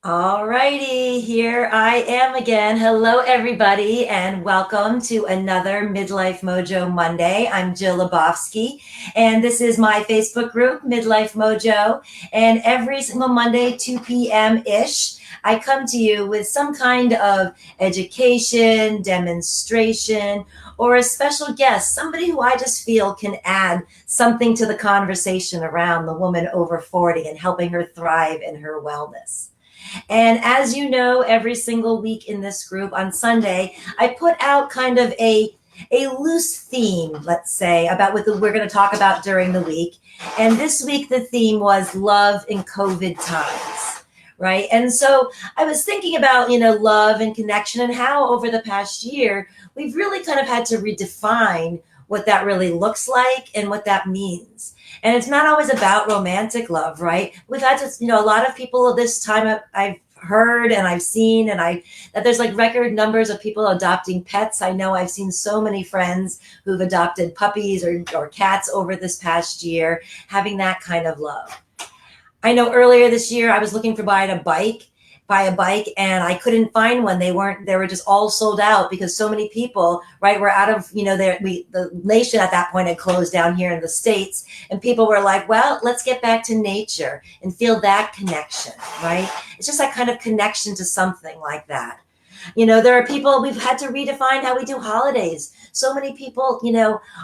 All righty, here I am again. Hello, everybody, and welcome to another Midlife Mojo Monday. I'm Jill Lebofsky, and this is my Facebook group, Midlife Mojo. And every single Monday, 2 p.m. ish, I come to you with some kind of education, demonstration, or a special guest, somebody who I just feel can add something to the conversation around the woman over 40 and helping her thrive in her wellness. And as you know, every single week in this group on Sunday, I put out kind of a loose theme, let's say, about what we're going to talk about during the week. And this week, the theme was love in COVID times, right? And so I was thinking about, love and connection and how over the past year, we've really kind of had to redefine what that really looks like and what that means. And it's not always about romantic love, right? We've had to, a lot of people this time I've heard and I've seen that there's like record numbers of people adopting pets. I know I've seen so many friends who've adopted puppies or cats over this past year, having that kind of love. I know earlier this year I was looking for buy a bike and I couldn't find one. They were just all sold out because so many people, right, were out of, the nation at that point had closed down here in the States, and people were like, well, let's get back to nature and feel that connection, right? It's just that kind of connection to something like that. There are people, we've had to redefine how we do holidays. So many people,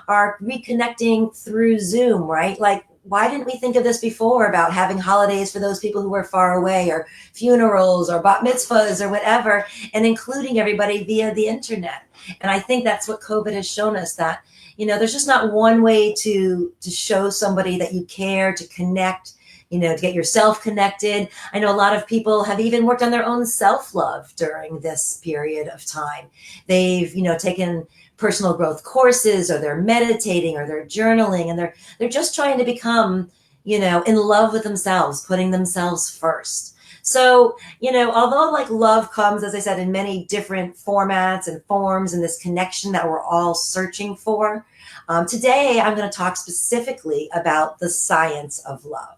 are reconnecting through Zoom, right? Like, why didn't we think of this before about having holidays for those people who were far away, or funerals or bat mitzvahs or whatever, and including everybody via the internet? And I think that's what COVID has shown us, that, there's just not one way to show somebody that you care, to connect, to get yourself connected. I know a lot of people have even worked on their own self-love during this period of time. They've, taken personal growth courses, or they're meditating, or they're journaling, and they're just trying to become, in love with themselves, putting themselves first. So, although like love comes, as I said, in many different formats and forms, and this connection that we're all searching for, today I'm going to talk specifically about the science of love.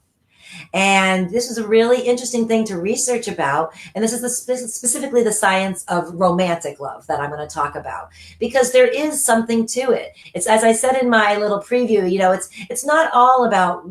And this was a really interesting thing to research about. And this is specifically the science of romantic love that I'm going to talk about, because there is something to it. It's, as I said in my little preview, it's not all about,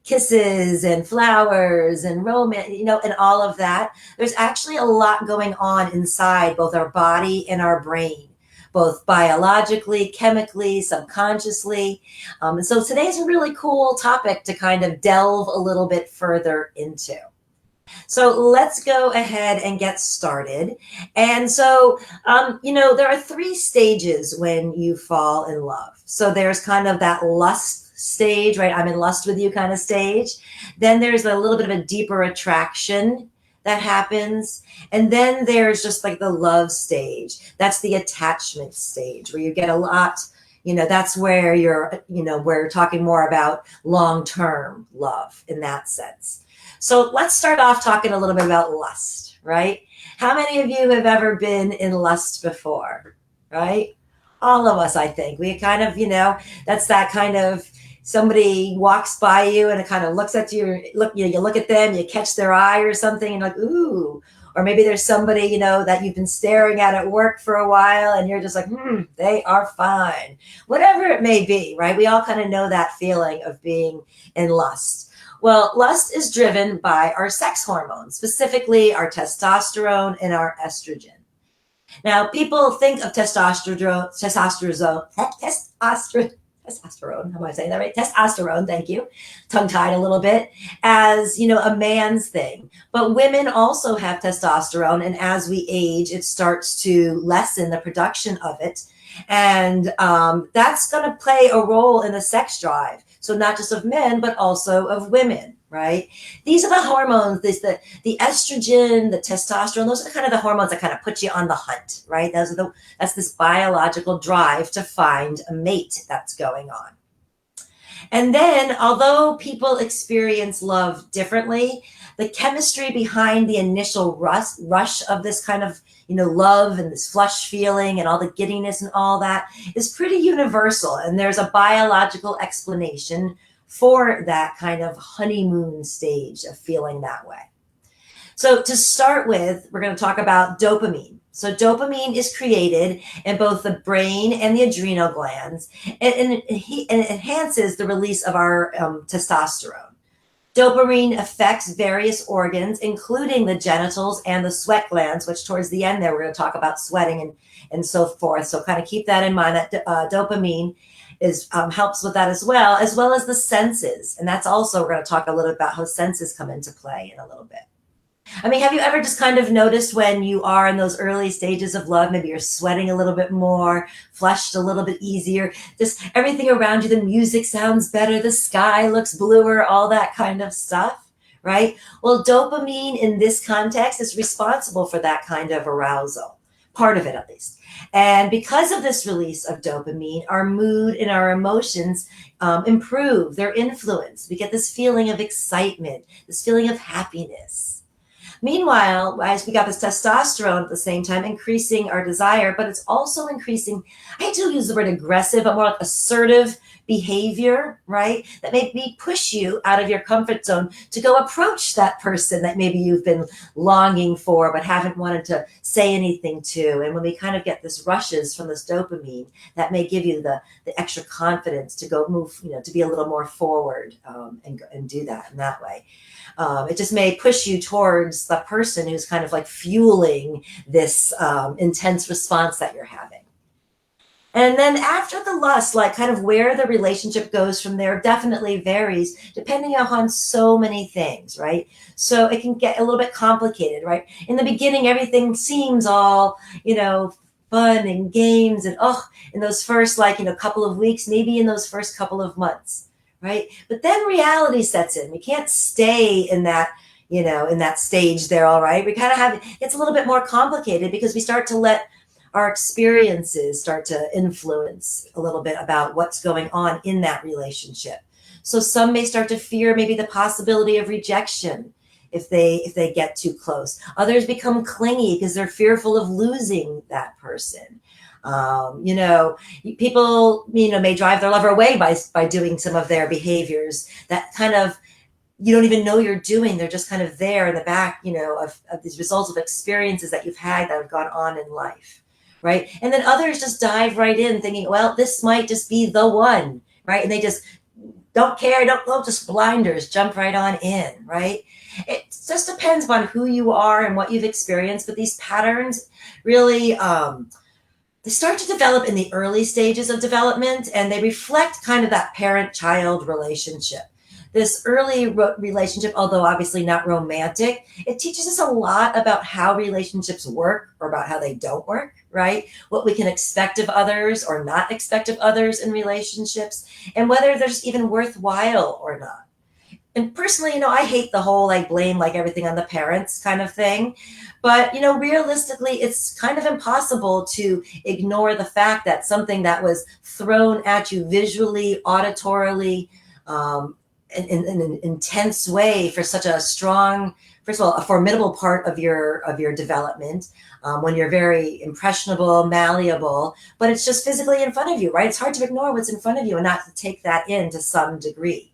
kisses and flowers and romance, and all of that. There's actually a lot going on inside both our body and our brain, both biologically, chemically, subconsciously. And so today's a really cool topic to kind of delve a little bit further into. So let's go ahead and get started. And so, there are 3 stages when you fall in love. So there's kind of that lust stage, right? I'm in lust with you kind of stage. Then there's a little bit of a deeper attraction that happens. And then there's just like the love stage. That's the attachment stage, where you get a lot, that's where we're talking more about long-term love in that sense. So let's start off talking a little bit about lust, right? How many of you have ever been in lust before, right? All of us, I think. We kind of, that's that kind of, somebody walks by you and it kind of looks at you, you look at them, you catch their eye or something, and like, ooh. Or maybe there's somebody, that you've been staring at work for a while, and you're just like, they are fine. Whatever it may be, right? We all kind of know that feeling of being in lust. Well, lust is driven by our sex hormones, specifically our testosterone and our estrogen. Now, people think of testosterone, how am I saying that right? Testosterone, thank you. Tongue-tied a little bit, as, a man's thing. But women also have testosterone, and as we age, it starts to lessen the production of it. And that's going to play a role in the sex drive. So not just of men, but also of women, right? These are the hormones, the estrogen, the testosterone, those are kind of the hormones that kind of put you on the hunt, right? That's this biological drive to find a mate that's going on. And then, although people experience love differently, the chemistry behind the initial rush of this kind of, love and this flush feeling and all the giddiness and all that is pretty universal. And there's a biological explanation for that kind of honeymoon stage of feeling that way. So to start with, we're going to talk about dopamine. So dopamine is created in both the brain and the adrenal glands, and it enhances the release of our testosterone. Dopamine affects various organs, including the genitals and the sweat glands, which towards the end there, we're going to talk about sweating and so forth. So kind of keep that in mind, that dopamine is helps with that as well as the senses. And that's also, we're going to talk a little bit about how senses come into play in a little bit. I mean, have you ever just kind of noticed when you are in those early stages of love, maybe you're sweating a little bit more, flushed a little bit easier, just everything around you, the music sounds better, the sky looks bluer, all that kind of stuff, right? Well, dopamine in this context is responsible for that kind of arousal, part of it at least. And because of this release of dopamine, our mood and our emotions improve, their influence. We get this feeling of excitement, this feeling of happiness. Meanwhile, as we got this testosterone at the same time, increasing our desire, but it's also increasing, I do use the word aggressive, but more like assertive behavior, right? That maybe push you out of your comfort zone to go approach that person that maybe you've been longing for, but haven't wanted to say anything to. And when we kind of get this rushes from this dopamine, that may give you the extra confidence to go move, to be a little more forward and do that in that way. It just may push you towards the person who's kind of like fueling this intense response that you're having. And then after the lust, like kind of where the relationship goes from there definitely varies depending on so many things, right? So it can get a little bit complicated, right? In the beginning, everything seems all, fun and games and in those first couple of weeks, maybe in those first couple of months. Right. But then reality sets in. We can't stay in that, in that stage there. All right. We kind of it's a little bit more complicated because we start to let our experiences start to influence a little bit about what's going on in that relationship. So some may start to fear maybe the possibility of rejection if they get too close. Others become clingy because they're fearful of losing that person. People, may drive their lover away by doing some of their behaviors that kind of, you don't even know you're doing. They're just kind of there in the back, of these results of experiences that you've had that have gone on in life. Right. And then others just dive right in thinking, well, this might just be the one. Right. And they just don't care. Don't just blinders, jump right on in. Right. It just depends on who you are and what you've experienced. But these patterns really, they start to develop in the early stages of development, and they reflect kind of that parent-child relationship. This early relationship, although obviously not romantic, it teaches us a lot about how relationships work or about how they don't work, right? What we can expect of others or not expect of others in relationships, and whether they're just even worthwhile or not. And personally, I hate the whole blame everything on the parents kind of thing. But, realistically, it's kind of impossible to ignore the fact that something that was thrown at you visually, auditorily, in an intense way for such a strong, first of all, a formidable part of your development, when you're very impressionable, malleable, but it's just physically in front of you, right? It's hard to ignore what's in front of you and not to take that in to some degree.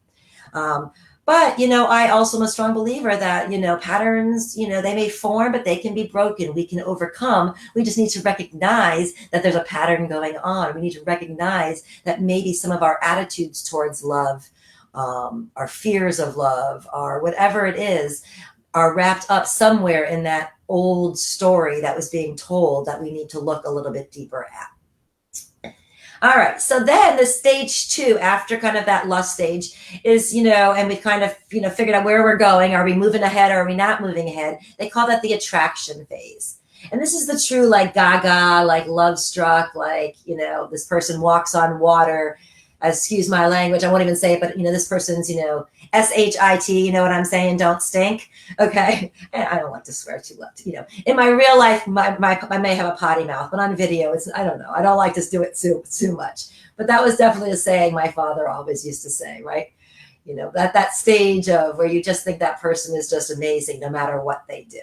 But, I also am a strong believer that, patterns, they may form, but they can be broken. We can overcome. We just need to recognize that there's a pattern going on. We need to recognize that maybe some of our attitudes towards love, our fears of love, or whatever it is, are wrapped up somewhere in that old story that was being told that we need to look a little bit deeper at. All right. So then the stage 2, after kind of that lust stage, is, and we've kind of, figured out where we're going. Are we moving ahead or are we not moving ahead? They call that the attraction phase. And this is the true gaga, love struck, this person walks on water. Excuse my language. I won't even say it, but this person's, SHIT, you know what I'm saying? Don't stink. Okay. And I don't like to swear too much. In my real life, I may have a potty mouth, but on video, I don't know. I don't like to do it too much. But that was definitely a saying my father always used to say, right? That stage of where you just think that person is just amazing no matter what they do.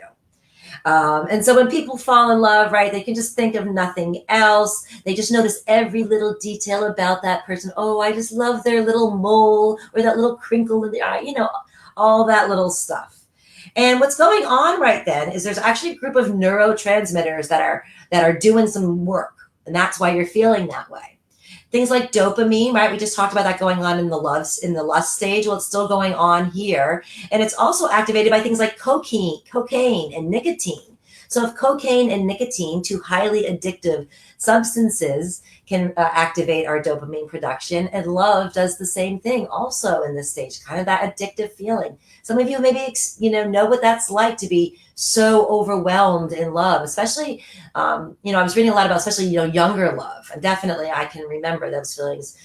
And so when people fall in love, right, they can just think of nothing else. They just notice every little detail about that person. Oh, I just love their little mole or that little crinkle in the eye, all that little stuff. And what's going on right then is there's actually a group of neurotransmitters that are doing some work, and that's why you're feeling that way. Things like dopamine, right? We just talked about that going on in the lust stage. Well, it's still going on here, and it's also activated by things like cocaine, and nicotine. So if cocaine and nicotine, two highly addictive substances, can activate our dopamine production, and love does the same thing also in this stage, kind of that addictive feeling. Some of you maybe know what that's like to be so overwhelmed in love, especially I was reading a lot about especially younger love, and definitely I can remember those feelings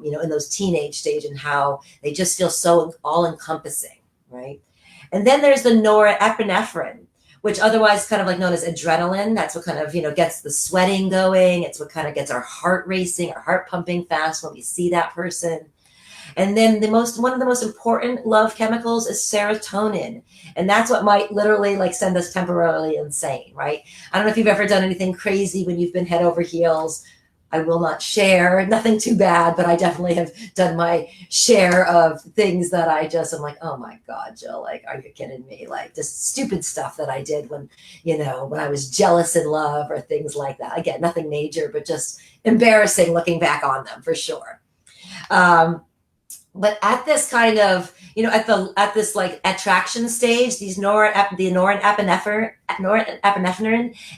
in those teenage stage, and how they just feel so all encompassing, right? And then there's the norepinephrine, which otherwise kind of like known as adrenaline. That's what kind of, gets the sweating going. It's what kind of gets our heart racing, our heart pumping fast when we see that person. And then one of the most important love chemicals is serotonin. And that's what might literally like send us temporarily insane, right? I don't know if you've ever done anything crazy when you've been head over heels. I will not share, nothing too bad, but I definitely have done my share of things that I'm like, oh my God, Jill, like, are you kidding me? Like just stupid stuff that I did when I was jealous in love or things like that. Again, nothing major, but just embarrassing looking back on them for sure. But at this kind of, at this like attraction stage, the norepinephrine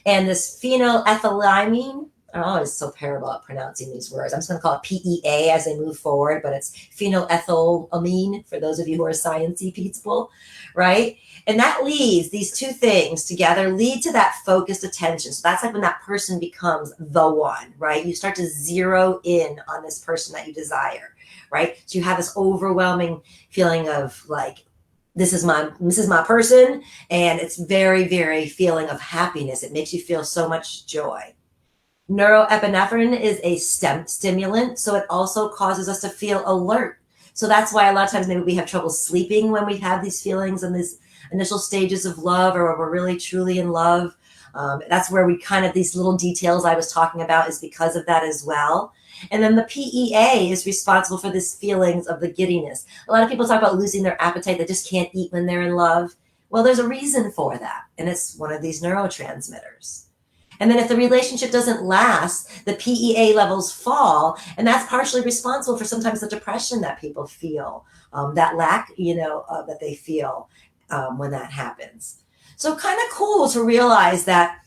and this phenylethylamine. I'm always so terrible at pronouncing these words. I'm just going to call it PEA as I move forward, but it's phenylethylamine for those of you who are sciencey people, right? And that leads, these two things together lead to that focused attention. So that's like when that person becomes the one, right? You start to zero in on this person that you desire, right? So you have this overwhelming feeling of like, this is my person, and it's very, very feeling of happiness. It makes you feel so much joy. Norepinephrine is a stimulant, so it also causes us to feel alert. So that's why a lot of times maybe we have trouble sleeping when we have these feelings and these initial stages of love, or we're really truly in love. That's where we kind of, these little details I was talking about is because of that as well. And then the PEA is responsible for these feelings of the giddiness. A lot of people talk about losing their appetite. They just can't eat when they're in love. Well, there's a reason for that, and it's one of these neurotransmitters. And then if the relationship doesn't last, the PEA levels fall, and that's partially responsible for sometimes the depression that people feel, that lack, that they feel when that happens. So kind of cool to realize that,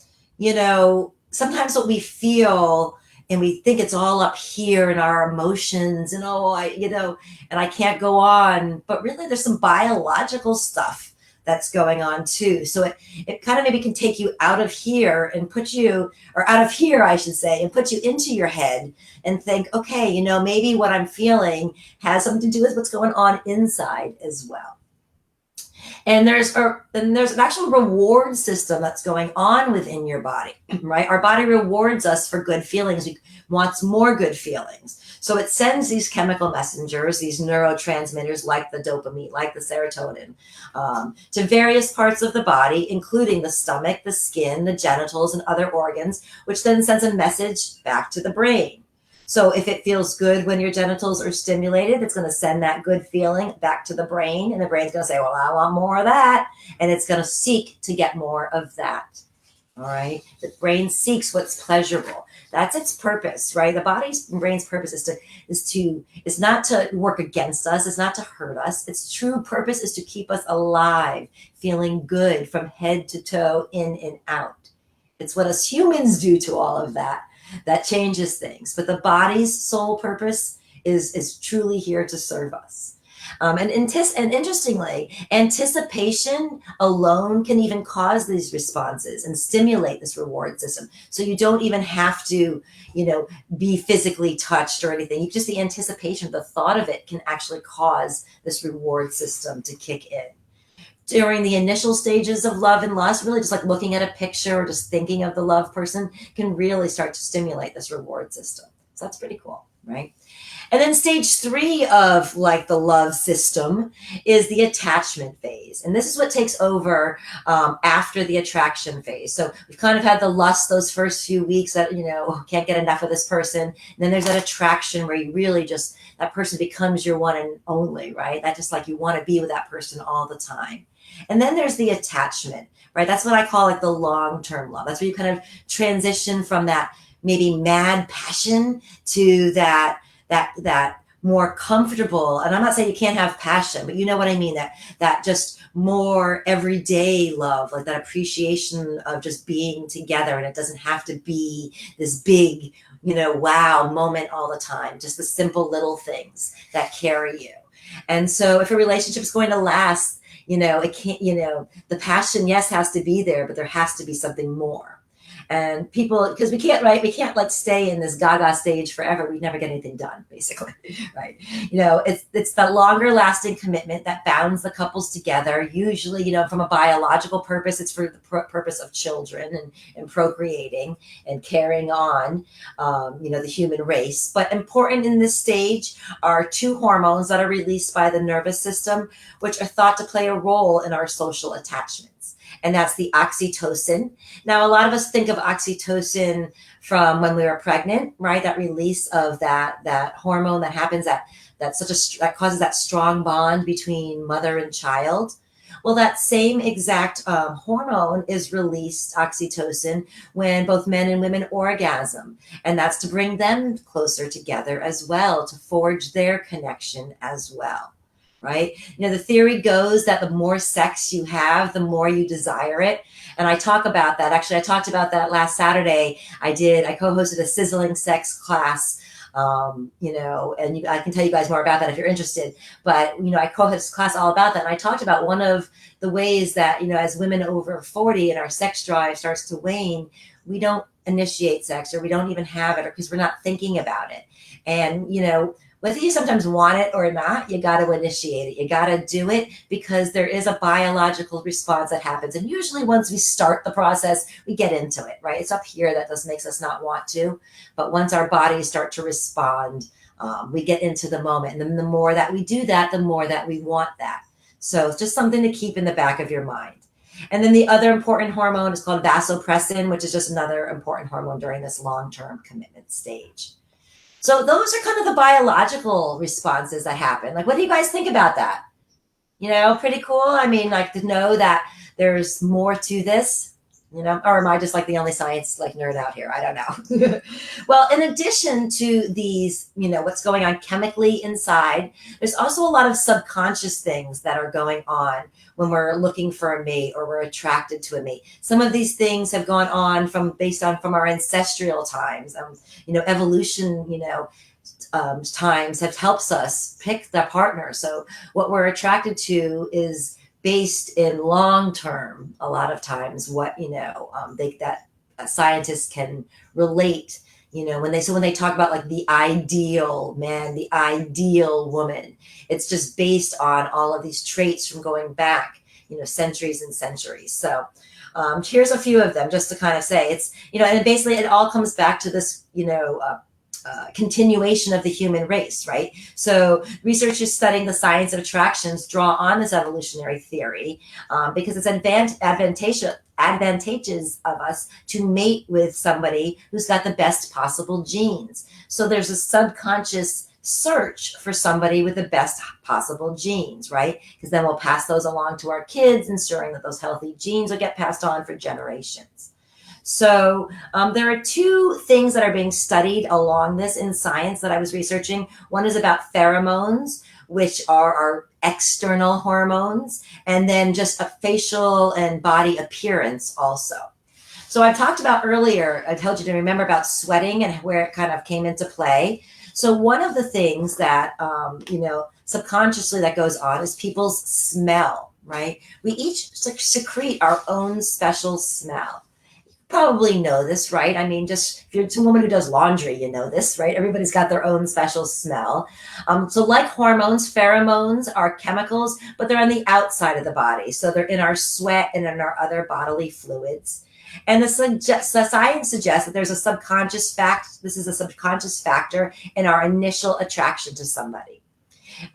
sometimes what we feel and we think it's all up here in our emotions and, and I can't go on, but really there's some biological stuff that's going on too. So it kind of maybe can take you out of here and out of here, I should say, and put you into your head and think, okay, maybe what I'm feeling has something to do with what's going on inside as well. And there's an actual reward system that's going on within your body, right? Our body rewards us for good feelings. We wants more good feelings. So it sends these chemical messengers, these neurotransmitters like the dopamine, like the serotonin, to various parts of the body, including the stomach, the skin, the genitals, and other organs, which then sends a message back to the brain. So if it feels good when your genitals are stimulated, it's going to send that good feeling back to the brain, and the brain's going to say, well, I want more of that, and it's going to seek to get more of that. All right. The brain seeks what's pleasurable. That's its purpose, right? The body's and brain's purpose is not to work against us. It's not to hurt us. Its true purpose is to keep us alive, feeling good from head to toe, in and out. It's what us humans do to all of that changes things. But the body's sole purpose is truly here to serve us. And interestingly, anticipation alone can even cause these responses and stimulate this reward system. So you don't even have to, be physically touched or anything. Just the anticipation, the thought of it can actually cause this reward system to kick in. During the initial stages of love and lust, really just like looking at a picture or just thinking of the love person can really start to stimulate this reward system. So that's pretty cool, right? And then stage 3 of like the love system is the attachment phase. And this is what takes over after the attraction phase. So we've kind of had the lust those first few weeks that, can't get enough of this person. And then there's that attraction where you really that person becomes your one and only, right? That just like you want to be with that person all the time. And then there's the attachment, right? That's what I call like the long-term love. That's where you kind of transition from that maybe mad passion to that more comfortable. And I'm not saying you can't have passion, but you know what I mean, that just more everyday love, like that appreciation of just being together. And it doesn't have to be this big, wow moment all the time, just the simple little things that carry you. And so if a relationship is going to last, it can't, the passion, yes, has to be there, but there has to be something more. And people, because we can't, right? We can't like stay in this gaga stage forever. We never get anything done, basically, right? It's the longer lasting commitment that bounds the couples together. Usually, from a biological purpose, it's for the purpose of children and procreating and carrying on, the human race. But important in this stage are two hormones that are released by the nervous system, which are thought to play a role in our social attachments. And that's the oxytocin. Now, a lot of us think of oxytocin from when we were pregnant, right? That release of that hormone that happens that causes that strong bond between mother and child. Well, that same exact hormone is released, oxytocin, when both men and women orgasm. And that's to bring them closer together as well, to forge their connection as well. Right? The theory goes that the more sex you have, the more you desire it. And I talk about that. Actually, I talked about that last Saturday. I co-hosted a sizzling sex class, and I can tell you guys more about that if you're interested. But, I co-hosted a class all about that. And I talked about one of the ways that, as women over 40 and our sex drive starts to wane, we don't initiate sex, or we don't even have it, or because we're not thinking about it. And, whether you sometimes want it or not, you got to initiate it. You got to do it, because there is a biological response that happens. And usually once we start the process, we get into it, right? It's up here that just makes us not want to. But once our bodies start to respond, we get into the moment. And then the more that we do that, the more that we want that. So it's just something to keep in the back of your mind. And then the other important hormone is called vasopressin, which is just another important hormone during this long-term commitment stage. So those are kind of the biological responses that happen. Like, what do you guys think about that? Pretty cool. I mean, like, to know that there's more to this, or am I just like the only science like nerd out here? I don't know. Well, in addition to these, what's going on chemically inside, there's also a lot of subconscious things that are going on when we're looking for a mate or we're attracted to a mate. Some of these things have gone on from our ancestral times. Evolution, times have helped us pick the partner. So what we're attracted to is based in long term, a lot of times, what scientists can relate, when they talk about like the ideal man, the ideal woman, it's just based on all of these traits from going back, centuries and centuries. So here's a few of them just to kind of say it's, and basically it all comes back to this, continuation of the human race, right? So researchers studying the science of attractions draw on this evolutionary theory because it's advantageous of us to mate with somebody who's got the best possible genes. So there's a subconscious search for somebody with the best possible genes, right? Because then we'll pass those along to our kids, ensuring that those healthy genes will get passed on for generations. So there are two things that are being studied along this in science that I was researching. One is about pheromones, which are our external hormones, and then just a facial and body appearance also. So I talked about earlier, I told you to remember about sweating and where it kind of came into play. So one of the things that, subconsciously that goes on is people's smell, right? We each secrete our own special smell. Probably know this, right? I mean, just if you're a woman who does laundry, you know this, right? Everybody's got their own special smell. So like hormones, pheromones are chemicals, but they're on the outside of the body. So they're in our sweat and in our other bodily fluids. And the science suggests that there's a subconscious this is a subconscious factor in our initial attraction to somebody.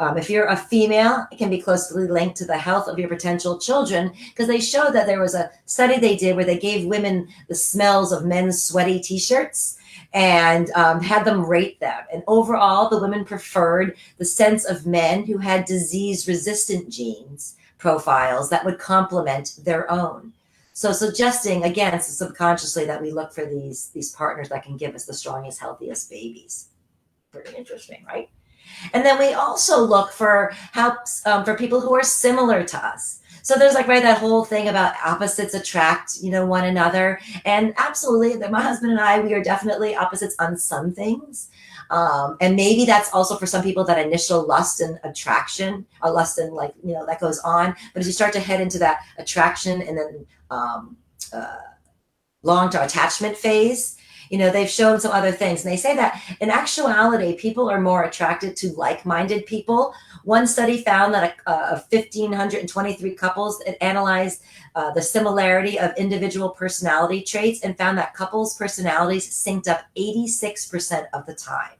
If you're a female, it can be closely linked to the health of your potential children, because they showed that there was a study they did where they gave women the smells of men's sweaty t-shirts and had them rate them. And overall, the women preferred the scents of men who had disease-resistant genes, profiles that would complement their own. So suggesting, again, subconsciously, that we look for these partners that can give us the strongest, healthiest babies. Pretty interesting, right? And then we also look for for people who are similar to us. So there's like, right, that whole thing about opposites attract, one another. And absolutely, my husband and I, we are definitely opposites on some things. And maybe that's also for some people that initial lust and attraction, or lust and that goes on. But as you start to head into that attraction and then uh, long-term attachment phase, they've shown some other things. And they say that in actuality, people are more attracted to like-minded people. One study found that of 1,523 couples, it analyzed the similarity of individual personality traits and found that couples' personalities synced up 86% of the time.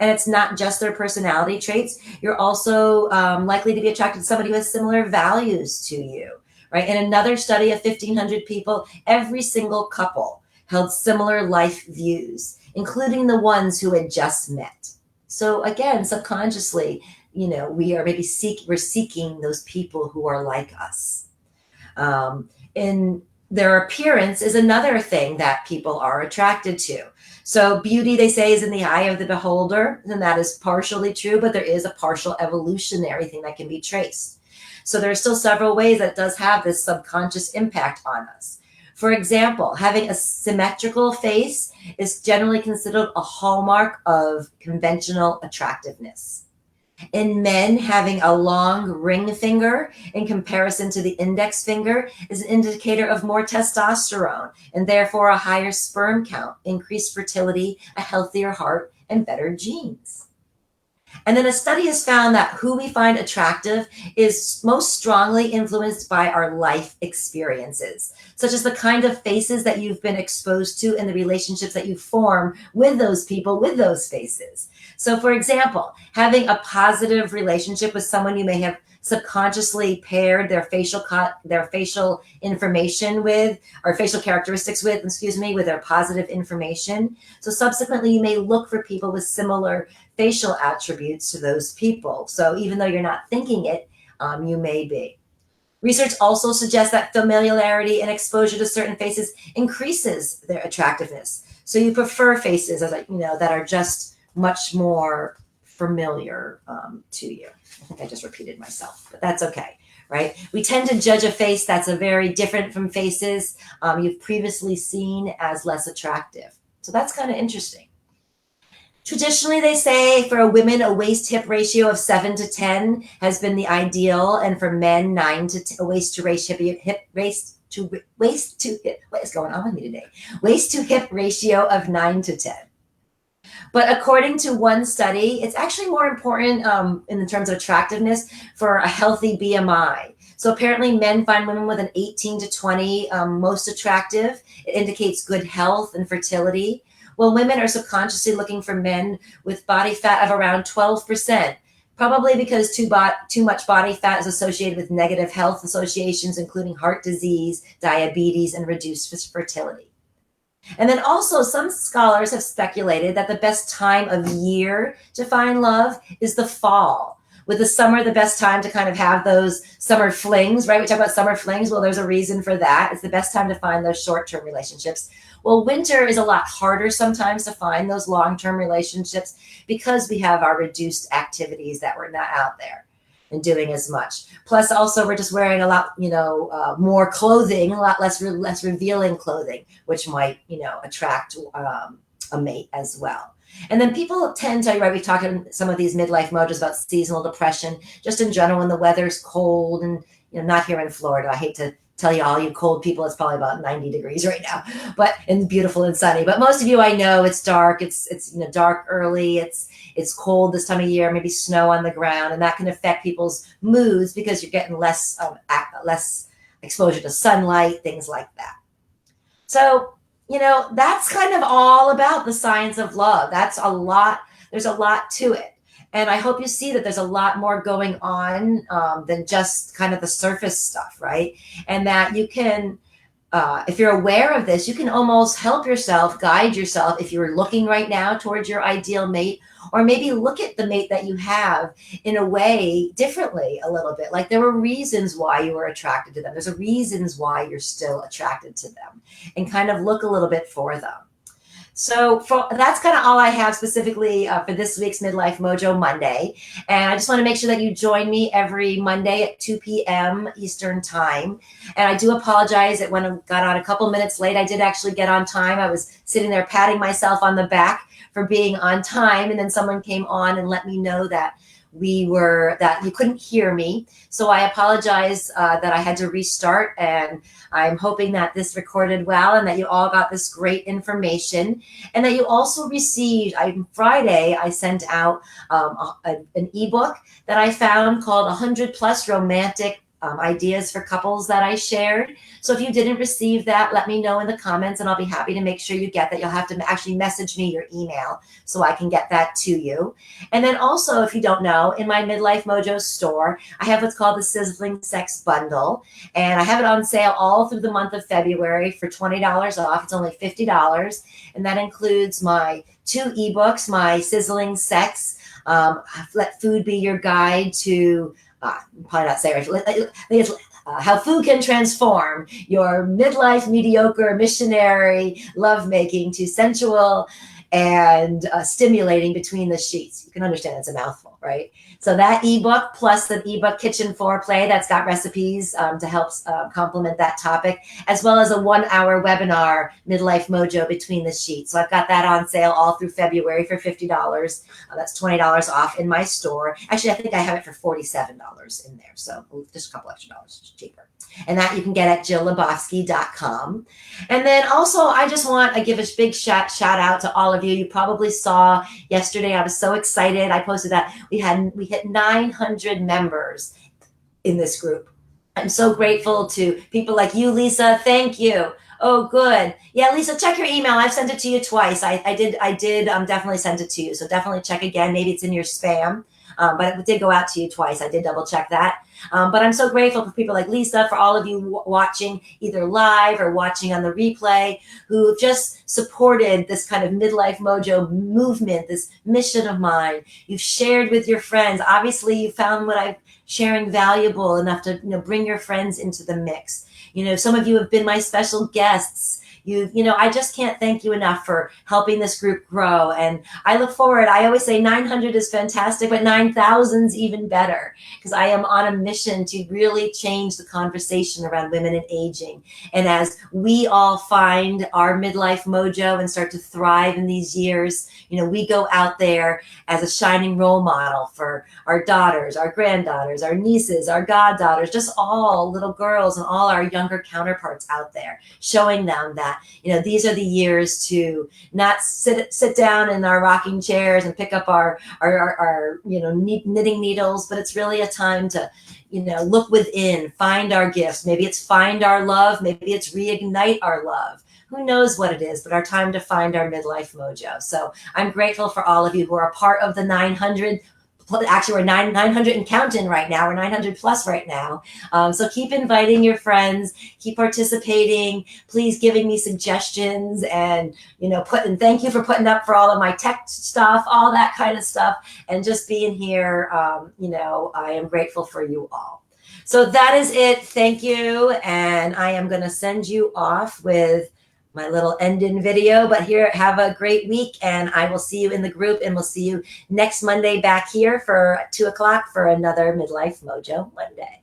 And it's not just their personality traits. You're also likely to be attracted to somebody who has similar values to you, right? In another study of 1,500 people, every single couple held similar life views, including the ones who had just met. So again, subconsciously, we're seeking those people who are like us. In their appearance is another thing that people are attracted to. So beauty, they say, is in the eye of the beholder, and that is partially true, but there is a partial evolutionary thing that can be traced. So there are still several ways that does have this subconscious impact on us. For example, having a symmetrical face is generally considered a hallmark of conventional attractiveness. In men, having a long ring finger in comparison to the index finger is an indicator of more testosterone and therefore a higher sperm count, increased fertility, a healthier heart, and better genes. And then a study has found that who we find attractive is most strongly influenced by our life experiences, such as the kind of faces that you've been exposed to and the relationships that you form with those people with those faces. So, for example, having a positive relationship with someone you may have subconsciously paired their facial information with, or facial characteristics with, with their positive information. So subsequently, you may look for people with similar facial attributes to those people. So even though you're not thinking it, you may be. Research also suggests that familiarity and exposure to certain faces increases their attractiveness. So you prefer faces that are just much more familiar to you. I think I just repeated myself, but that's okay, right? We tend to judge a face that's very different from faces you've previously seen as less attractive. So that's kind of interesting. Traditionally, they say for women, a waist-hip ratio of 7 to 10 has been the ideal, and for men, 9 to 10, waist to hip what is going on with me today? Waist to hip ratio of 9 to 10. But according to one study, it's actually more important in terms of attractiveness for a healthy BMI. So apparently men find women with an 18 to 20 most attractive. It indicates good health and fertility. Well, women are subconsciously looking for men with body fat of around 12%, probably because too much body fat is associated with negative health associations, including heart disease, diabetes, and reduced fertility. And then also some scholars have speculated that the best time of year to find love is the fall. With the summer, the best time to kind of have those summer flings, right? We talk about summer flings. Well, there's a reason for that. It's the best time to find those short-term relationships. Well, winter is a lot harder sometimes to find those long-term relationships because we have our reduced activities that we're not out there and doing as much. Plus, also, we're just wearing a lot, more clothing, a lot less revealing clothing, which might, attract a mate as well. And then people tend to, right, we've talked in some of these midlife mojos about seasonal depression, just in general when the weather's cold and, not here in Florida. I hate to tell you all you cold people, it's probably about 90 degrees right now, but and beautiful and sunny. But most of you, I know it's dark. It's dark early. It's cold this time of year, maybe snow on the ground, and that can affect people's moods because you're getting less exposure to sunlight, things like that. So, that's kind of all about the science of love. That's a lot. There's a lot to it. And I hope you see that there's a lot more going on than just kind of the surface stuff, right? And that you can if you're aware of this, you can almost help yourself, guide yourself if you're looking right now towards your ideal mate, or maybe look at the mate that you have in a way differently a little bit. Like there were reasons why you were attracted to them. There's a reasons why you're still attracted to them, and kind of look a little bit for them. So that's kind of all I have specifically for this week's Midlife Mojo Monday. And I just want to make sure that you join me every Monday at 2 p.m. Eastern Time. And I do apologize that when I got on a couple minutes late, I did actually get on time. I was sitting there patting myself on the back for being on time. And then someone came on and let me know that that you couldn't hear me. So I apologize that I had to restart, and I'm hoping that this recorded well and that you all got this great information, and that you also received, on Friday, I sent out an ebook that I found called 100 Plus Romantic Ideas for Couples that I shared. So if you didn't receive that, let me know in the comments and I'll be happy to make sure you get that. You'll have to actually message me your email so I can get that to you. And then also, if you don't know, in my Midlife Mojo store, I have what's called the Sizzling Sex Bundle. And I have it on sale all through the month of February for $20 off. It's only $50. And that includes my 2 ebooks, my Sizzling Sex, Let Food Be Your Guide to probably not say it right. I think it's how food can transform your midlife mediocre missionary lovemaking to sensual and stimulating between the sheets. You can understand it's a mouthful, right? So that ebook plus the ebook Kitchen Foreplay that's got recipes to help complement that topic, as well as a 1-hour webinar, Midlife Mojo Between the Sheets. So I've got that on sale all through February for $50. That's $20 off in my store. Actually, I think I have it for $47 in there. So just a couple extra dollars cheaper. And that you can get at jilllabofsky.com. And then also, I just want to give a big shout out to all of you. You probably saw yesterday, I was so excited. I posted that we hit 900 members in this group. I'm so grateful to people like you, Lisa. Thank you. Oh, good. Yeah, Lisa, check your email. I've sent it to you twice. I did definitely send it to you. So definitely check again. Maybe it's in your spam. But it did go out to you twice. I did double check that. But I'm so grateful for people like Lisa, for all of you watching either live or watching on the replay, who have just supported this kind of Midlife Mojo movement, this mission of mine. You've shared with your friends. Obviously, you found what I'm sharing valuable enough to bring your friends into the mix. Some of you have been my special guests. I just can't thank you enough for helping this group grow. And I look forward. I always say 900 is fantastic, but 9,000 is even better, because I am on a mission to really change the conversation around women and aging. And as we all find our midlife mojo and start to thrive in these years, we go out there as a shining role model for our daughters, our granddaughters, our nieces, our goddaughters, just all little girls and all our younger counterparts out there, showing them that these are the years to not sit down in our rocking chairs and pick up our knitting needles, but it's really a time to look within, find our gifts. Maybe it's find our love, maybe it's reignite our love. Who knows what it is, but our time to find our midlife mojo. So I'm grateful for all of you who are a part of the 900. Actually, we're 900 and counting right now. We're 900 plus right now. So keep inviting your friends, keep participating, please giving me suggestions, and thank you for putting up for all of my tech stuff, all that kind of stuff, and just being here. I am grateful for you all. So that is it. Thank you. And I am going to send you off with my little end-in video. But here, have a great week, and I will see you in the group, and we'll see you next Monday back here for 2 o'clock for another Midlife Mojo Monday.